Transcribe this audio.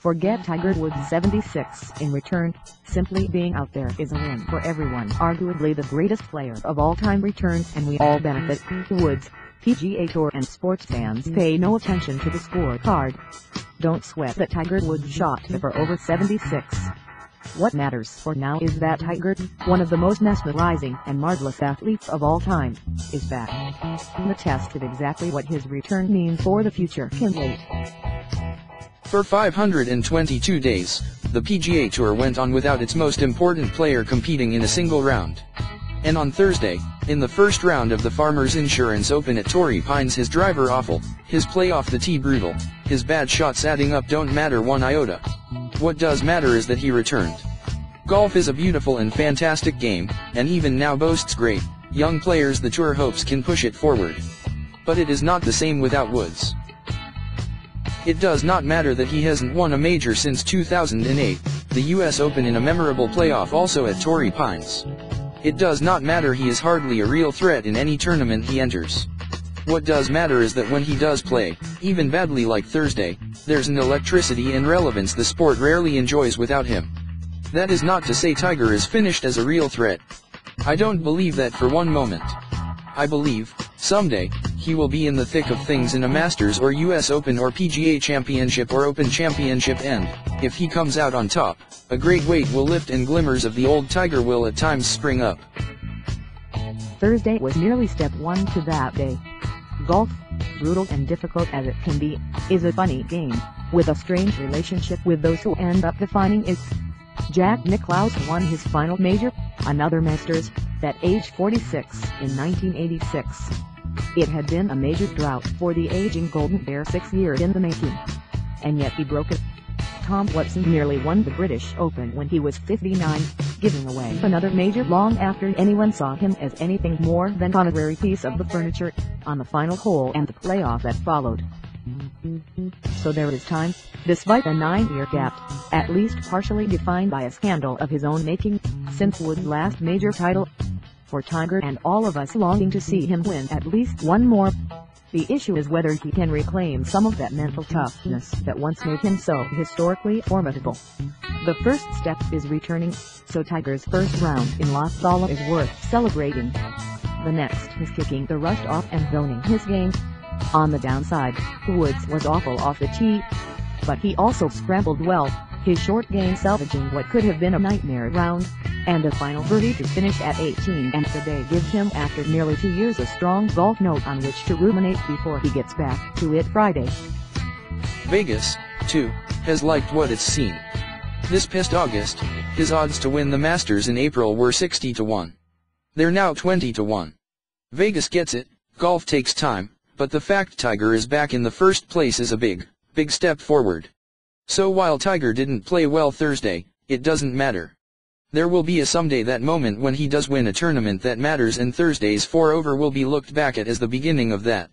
Forget Tiger Woods 76 in return, simply being out there is a win for everyone. Arguably the greatest player of all time returns and we all benefit. Woods, PGA Tour and sports fans pay no attention to the scorecard. Don't sweat that Tiger Woods shot for over 76. What matters for now is that Tiger, one of the most mesmerizing and marvelous athletes of all time, is back. The test of exactly what his return means for the future can wait. For 522 days, the PGA Tour went on without its most important player competing in a single round. And on Thursday, in the first round of the Farmers Insurance Open at Torrey Pines, his driver awful, his play off the tee brutal, his bad shots adding up don't matter one iota. What does matter is that he returned. Golf is a beautiful and fantastic game, and even now boasts great, young players the tour hopes can push it forward. But it is not the same without Woods. It does not matter that he hasn't won a major since 2008, the US Open in a memorable playoff also at Torrey Pines. It does not matter he is hardly a real threat in any tournament he enters. What does matter is that when he does play, even badly like Thursday, there's an electricity and relevance the sport rarely enjoys without him. That is not to say Tiger is finished as a real threat. I don't believe that for one moment. I believe, someday, he will be in the thick of things in a Masters or US Open or PGA Championship or Open Championship, and, if he comes out on top, a great weight will lift and glimmers of the old Tiger will at times spring up. Thursday was merely step one to that day. Golf, brutal and difficult as it can be, is a funny game, with a strange relationship with those who end up defining it. Jack Nicklaus won his final major, another Masters, at age 46 in 1986. It had been a major drought for the aging Golden Bear 6 years in the making. And yet he broke it. Tom Watson nearly won the British Open when he was 59, giving away another major long after anyone saw him as anything more than an honorary piece of the furniture, on the final hole and the playoff that followed. So there is time, despite a 9-year gap, at least partially defined by a scandal of his own making, since Woods' last major title. For Tiger and all of us longing to see him win at least one more. The issue is whether he can reclaim some of that mental toughness that once made him so historically formidable. The first step is returning, so Tiger's first round in Las Vegas is worth celebrating. The next is kicking the rust off and honing his game. On the downside, Woods was awful off the tee, but he also scrambled well, his short game salvaging what could have been a nightmare round, and a final birdie to finish at 18, and the day gives him after nearly 2 years a strong golf note on which to ruminate before he gets back to it Friday. Vegas, too, has liked what it's seen. This past August, his odds to win the Masters in April were 60-1. They're now 20-1. Vegas gets it, golf takes time, but the fact Tiger is back in the first place is a big step forward. So while Tiger didn't play well Thursday, it doesn't matter. There will be a someday that moment when he does win a tournament that matters, and Thursday's 4-over will be looked back at as the beginning of that.